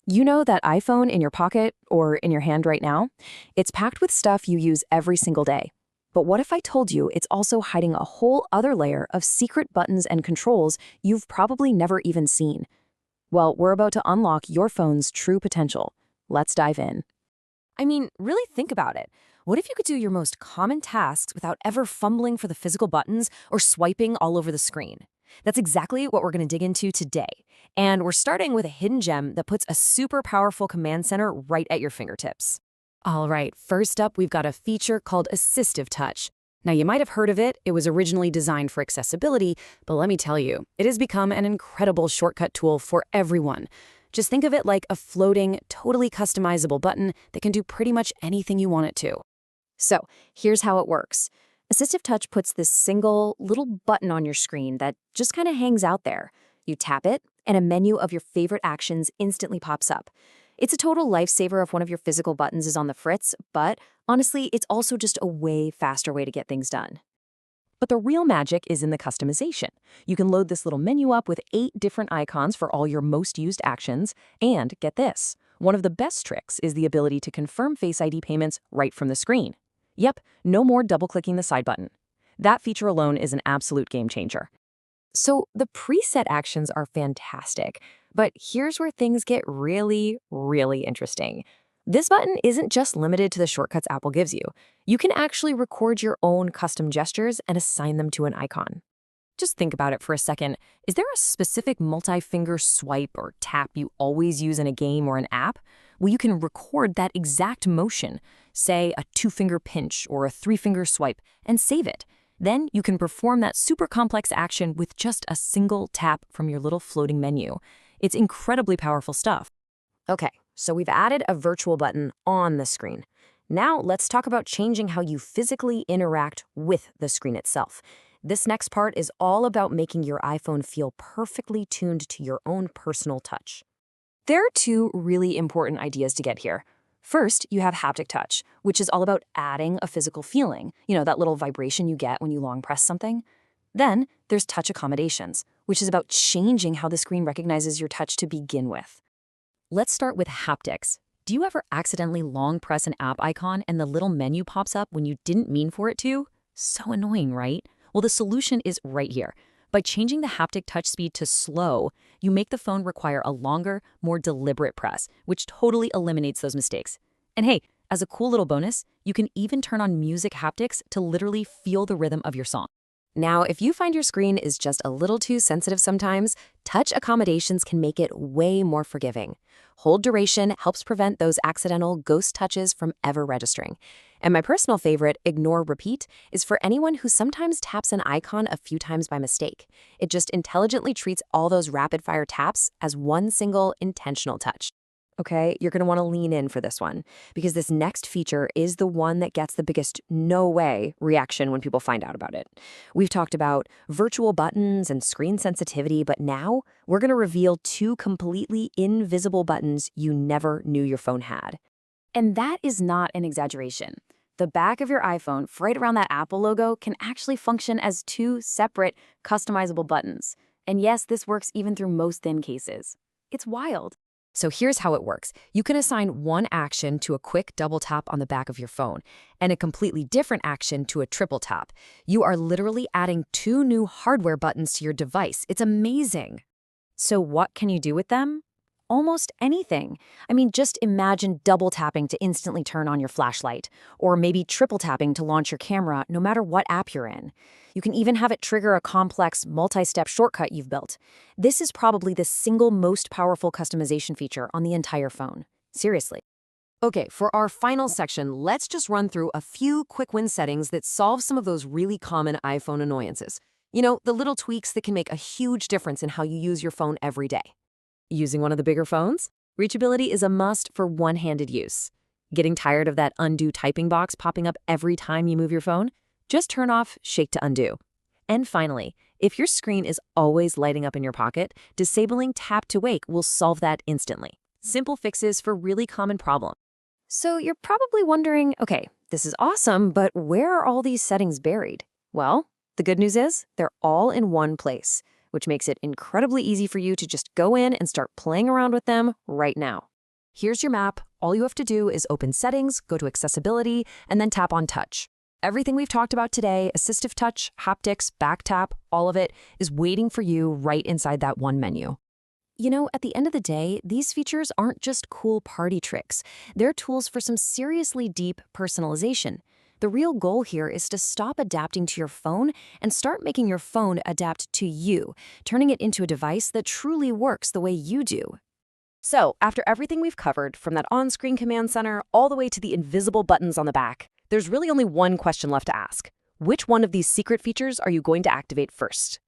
You know that iPhone in your pocket or in your hand right now? It's packed with stuff you use every single day. But what if I told you it's also hiding a whole other layer of secret buttons and controls you've probably never even seen? Well, we're about to unlock your phone's true potential. Let's dive in. I mean, really think about it. What if you could do your most common tasks without ever fumbling for the physical buttons or swiping all over the screen? That's exactly what we're going to dig into today. And we're starting with a hidden gem that puts a super powerful command center right at your fingertips. All right, first up, we've got a feature called Assistive Touch. Now, you might have heard of it. It was originally designed for accessibility, but let me tell you, it has become an incredible shortcut tool for everyone. Just think of it like a floating, totally customizable button that can do pretty much anything you want it to. So, here's how it works. Assistive Touch puts this single little button on your screen that just kind of hangs out there. You tap it, and a menu of your favorite actions instantly pops up. It's a total lifesaver if one of your physical buttons is on the fritz, but honestly, it's also just a way faster way to get things done. But the real magic is in the customization. You can load this little menu up with 8 different icons for all your most used actions. And get this, one of the best tricks is the ability to confirm Face ID payments right from the screen. Yep, no more double-clicking the side button. That feature alone is an absolute game changer. So the preset actions are fantastic, but here's where things get really, really interesting. This button isn't just limited to the shortcuts Apple gives you. You can actually record your own custom gestures and assign them to an icon. Just think about it for a second. Is there a specific multi-finger swipe or tap you always use in a game or an app? Well, you can record that exact motion, say a 2-finger pinch or a 3-finger swipe, and save it. Then you can perform that super complex action with just a single tap from your little floating menu. It's incredibly powerful stuff. Okay, so we've added a virtual button on the screen. Now let's talk about changing how you physically interact with the screen itself. This next part is all about making your iPhone feel perfectly tuned to your own personal touch. There are 2 really important ideas to get here. First, you have haptic touch, which is all about adding a physical feeling, that little vibration you get when you long press something. Then, there's touch accommodations, which is about changing how the screen recognizes your touch to begin with. Let's start with haptics. Do you ever accidentally long press an app icon and the little menu pops up when you didn't mean for it to? So annoying, right? Well, the solution is right here. By changing the haptic touch speed to slow, you make the phone require a longer, more deliberate press, which totally eliminates those mistakes. And hey, as a cool little bonus, you can even turn on music haptics to literally feel the rhythm of your song. Now, if you find your screen is just a little too sensitive sometimes, touch accommodations can make it way more forgiving. Hold duration helps prevent those accidental ghost touches from ever registering. And my personal favorite, Ignore Repeat, is for anyone who sometimes taps an icon a few times by mistake. It just intelligently treats all those rapid-fire taps as one single intentional touch. Okay, you're going to want to lean in for this one, because this next feature is the one that gets the biggest no way reaction when people find out about it. We've talked about virtual buttons and screen sensitivity, but now we're going to reveal 2 completely invisible buttons you never knew your phone had. And that is not an exaggeration. The back of your iPhone, right around that Apple logo, can actually function as 2 separate, customizable buttons. And yes, this works even through most thin cases. It's wild. So here's how it works. You can assign one action to a quick double tap on the back of your phone and a completely different action to a triple tap. You are literally adding 2 new hardware buttons to your device. It's amazing. So what can you do with them? Almost anything. I mean, just imagine double tapping to instantly turn on your flashlight, or maybe triple tapping to launch your camera no matter what app you're in. You can even have it trigger a complex multi-step shortcut you've built. This is probably the single most powerful customization feature on the entire phone. Seriously. Okay, for our final section, let's just run through a few quick win settings that solve some of those really common iPhone annoyances. The little tweaks that can make a huge difference in how you use your phone every day. Using one of the bigger phones? Reachability is a must for one-handed use. Getting tired of that undo typing box popping up every time you move your phone? Just turn off Shake to Undo. And finally, if your screen is always lighting up in your pocket, disabling Tap to Wake will solve that instantly. Simple fixes for really common problems. So you're probably wondering, okay, this is awesome, but where are all these settings buried? Well, the good news is they're all in one place, which makes it incredibly easy for you to just go in and start playing around with them right now. Here's your map. All you have to do is open Settings, go to Accessibility, and then tap on Touch. Everything we've talked about today, assistive touch, haptics, back tap, all of it is waiting for you right inside that one menu. You know, at the end of the day, these features aren't just cool party tricks. They're tools for some seriously deep personalization. The real goal here is to stop adapting to your phone and start making your phone adapt to you, turning it into a device that truly works the way you do. So, after everything we've covered, from that on-screen command center all the way to the invisible buttons on the back, there's really only one question left to ask. Which one of these secret features are you going to activate first?